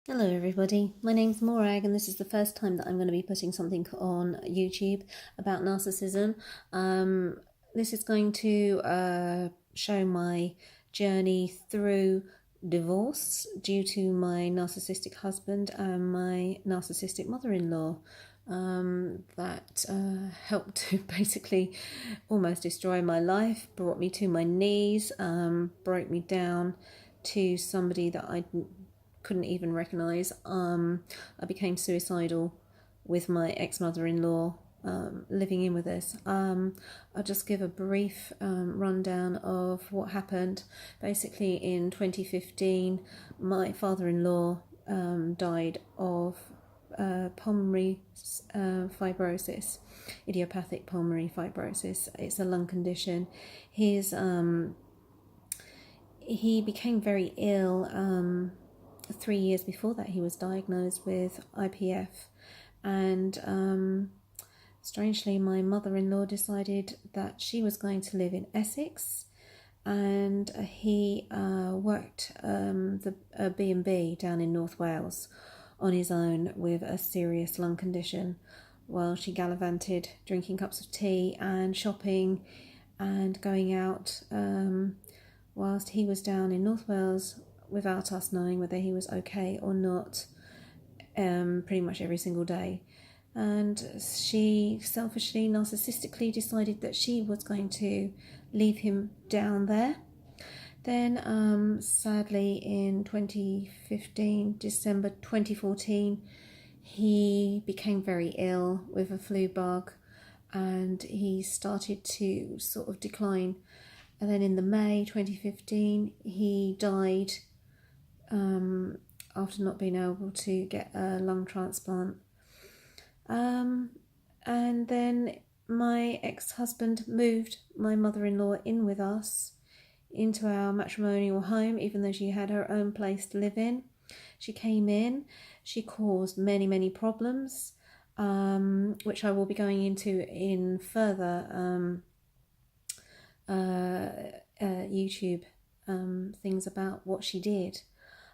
Hello everybody, my name's Morag and this is the first time that I'm going to be putting something on YouTube about narcissism. This is going to show my journey through divorce due to my narcissistic husband and my narcissistic mother-in-law. That helped to basically almost destroy my life, brought me to my knees, broke me down to somebody that I couldn't even recognise. I became suicidal with my ex-mother-in-law living in with us. I'll just give a brief rundown of what happened. Basically, in 2015, my father-in-law died of pulmonary fibrosis, idiopathic pulmonary fibrosis. It's a lung condition. He became very ill 3 years before that. He was diagnosed with IPF, and strangely my mother-in-law decided that she was going to live in Essex, and he worked a B&B down in North Wales on his own with a serious lung condition, while she gallivanted drinking cups of tea and shopping and going out, whilst he was down in North Wales without us knowing whether he was okay or not, pretty much every single day. And she selfishly, narcissistically decided that she was going to leave him down there. Then sadly in 2015, December 2014, he became very ill with a flu bug and he started to sort of decline. And then in the May 2015, he died after not being able to get a lung transplant. And then my ex-husband moved my mother-in-law in with us into our matrimonial home, even though she had her own place to live in. She came in, she caused many problems, which I will be going into in further YouTube things about what she did.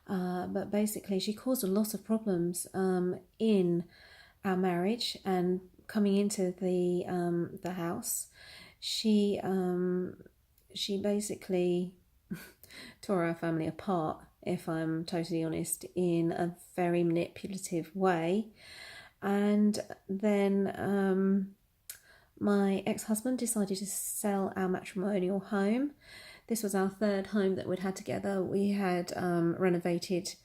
But basically she caused a lot of problems in our marriage, and coming into the house, she basically tore our family apart, if I'm totally honest, in a very manipulative way. And then my ex-husband decided to sell our matrimonial home. This was our third home that we'd had together. We had renovated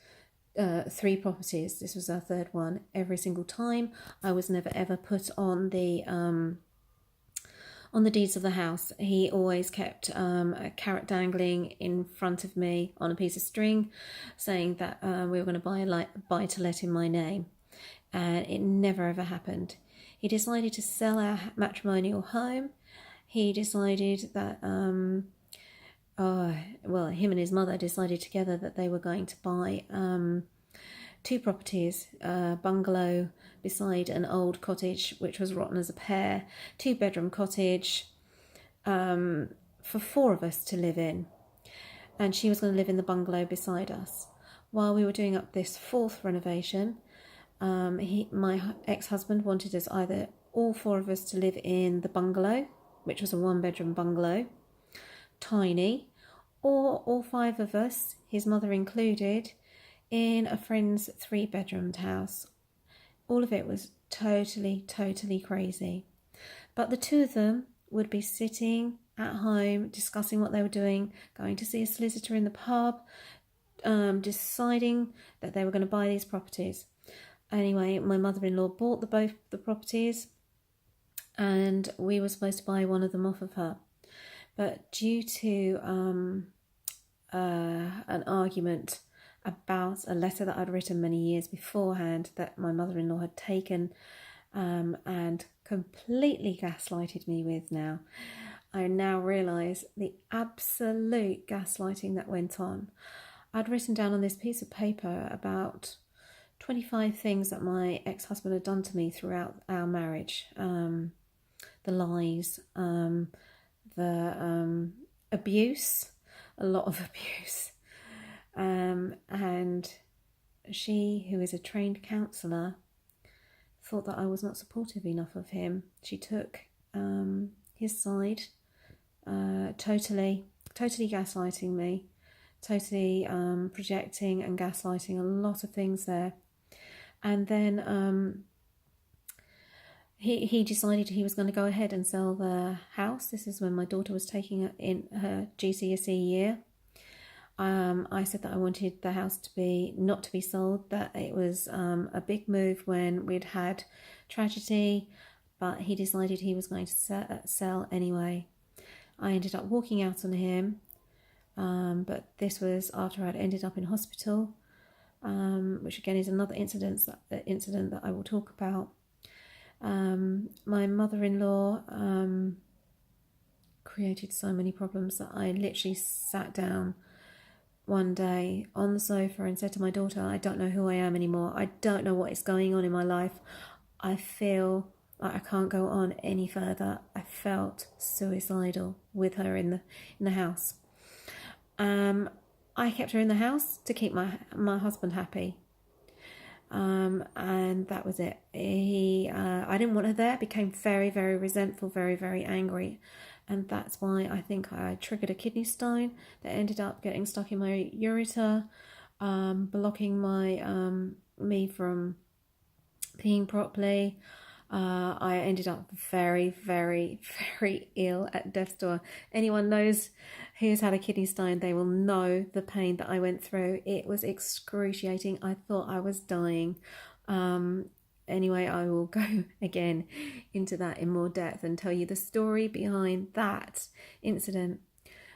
3 properties. This was our third one. Every single time, I was never ever put on the deeds of the house. He always kept a carrot dangling in front of me on a piece of string, saying that we were going to buy to let in my name, and it never ever happened. He decided to sell our matrimonial home. He decided that him and his mother decided together that they were going to buy 2 properties, a bungalow beside an old cottage which was rotten as a pear, 2-bedroom cottage for 4 of us to live in, and she was going to live in the bungalow beside us. While we were doing up this 4th renovation, my ex-husband wanted us either all 4 of us to live in the bungalow, which was a 1-bedroom bungalow, tiny, or all 5 of us, his mother included, in a friend's 3-bedroomed house. All of it was totally crazy. But the 2 of them would be sitting at home, discussing what they were doing, going to see a solicitor in the pub, deciding that they were going to buy these properties. Anyway, my mother-in-law bought both the properties, and we were supposed to buy one of them off of her. But due to an argument about a letter that I'd written many years beforehand that my mother-in-law had taken and completely gaslighted me with now, I now realise the absolute gaslighting that went on. I'd written down on this piece of paper about 25 things that my ex-husband had done to me throughout our marriage. The lies, the abuse, a lot of abuse, and she, who is a trained counsellor, thought that I was not supportive enough of him. She took his side, totally gaslighting me, totally projecting and gaslighting a lot of things there. And then he decided he was going to go ahead and sell the house. This is when my daughter was taking in her GCSE year. I said that I wanted the house not to be sold, that it was a big move when we'd had tragedy, but he decided he was going to sell anyway. I ended up walking out on him, but this was after I'd ended up in hospital, which again is another incident that I will talk about. My mother-in-law created so many problems that I literally sat down one day on the sofa and said to my daughter, I don't know who I am anymore. I don't know what is going on in my life. I feel like I can't go on any further. I felt suicidal with her in the house. I kept her in the house to keep my husband happy. And that was it. I didn't want her there, became very, very resentful, very, very angry. And that's why I think I triggered a kidney stone that ended up getting stuck in my ureter, blocking me from peeing properly. I ended up very, very, very ill at death's door. Anyone knows who's had a kidney stone, they will know the pain that I went through. It was excruciating. I thought I was dying. Anyway, I will go again into that in more depth and tell you the story behind that incident.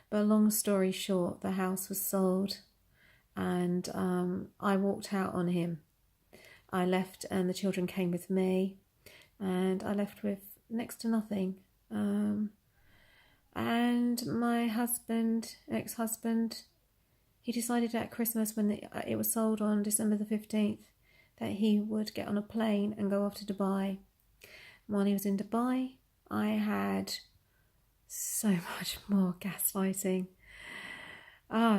But long story short, the house was sold and I walked out on him. I left and the children came with me, and I left with next to nothing. And my ex-husband, he decided at Christmas, when it was sold on December the 15th, that he would get on a plane and go off to Dubai. While he was in Dubai, I had so much more gaslighting.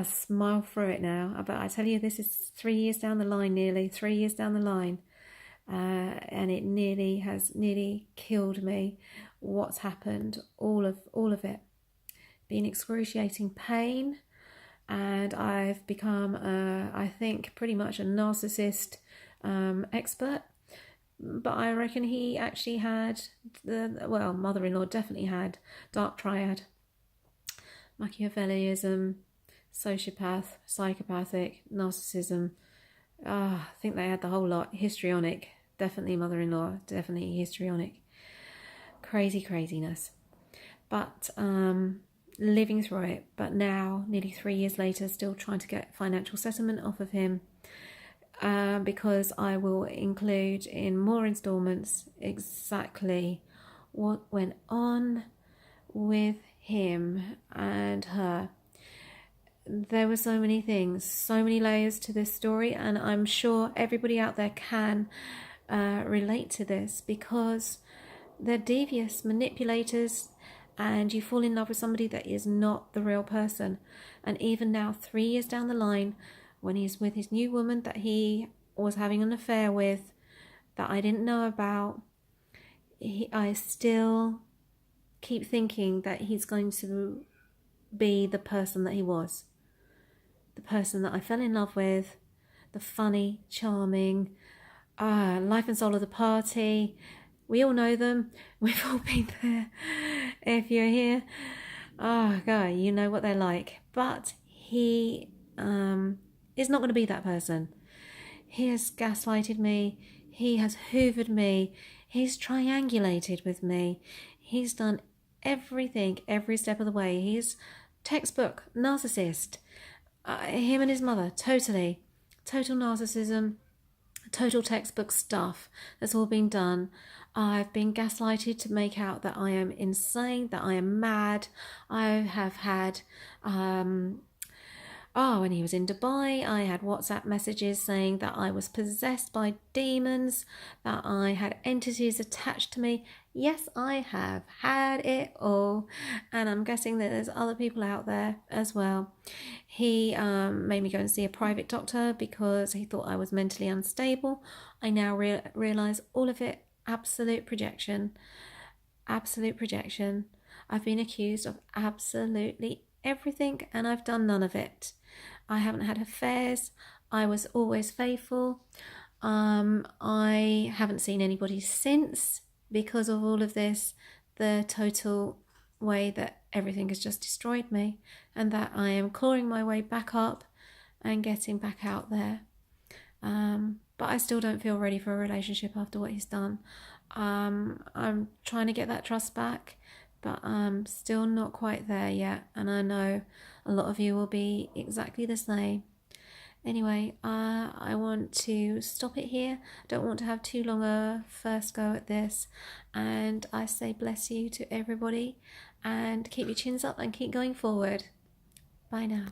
Smile through it now. But I tell you, this is 3 years down the line, nearly 3 years down the line. And it has nearly killed me. What's happened, all of it, been excruciating pain, and I've become I think pretty much a narcissist expert. But I reckon he actually had mother-in-law definitely had dark triad, Machiavellianism, sociopath, psychopathic, narcissism. I think they had the whole lot. Histrionic, definitely mother-in-law, definitely histrionic. Craziness. But living through it. But now, nearly 3 years later, still trying to get financial settlement off of him, because I will include in more installments exactly what went on with him and her. There were so many things, so many layers to this story, and I'm sure everybody out there can relate to this, because they're devious manipulators, and you fall in love with somebody that is not the real person. And even now, 3 years down the line, when he's with his new woman that he was having an affair with, that I didn't know about, I still keep thinking that he's going to be the person that he was. The person that I fell in love with, the funny, charming, life and soul of the party. We all know them. We've all been there. If you're here, oh God, you know what they're like. But he is not going to be that person. He has gaslighted me. He has hoovered me. He's triangulated with me. He's done everything, every step of the way. He's textbook narcissist. Him and his mother, total narcissism, total textbook stuff that's all been done. I've been gaslighted to make out that I am insane, that I am mad. I have had, when he was in Dubai, I had WhatsApp messages saying that I was possessed by demons, that I had entities attached to me. Yes, I have had it all, and I'm guessing that there's other people out there as well. He made me go and see a private doctor because he thought I was mentally unstable. I now realize all of it absolute projection. Absolute projection. I've been accused of absolutely everything, and I've done none of it. I haven't had affairs. I was always faithful. I haven't seen anybody since because of all of this, the total way that everything has just destroyed me, and that I am clawing my way back up and getting back out there. But I still don't feel ready for a relationship after what he's done. I'm trying to get that trust back, but I'm still not quite there yet, and I know a lot of you will be exactly the same. Anyway, I want to stop it here. Don't want to have too long a first go at this, and I say bless you to everybody, and keep your chins up and keep going forward. Bye now.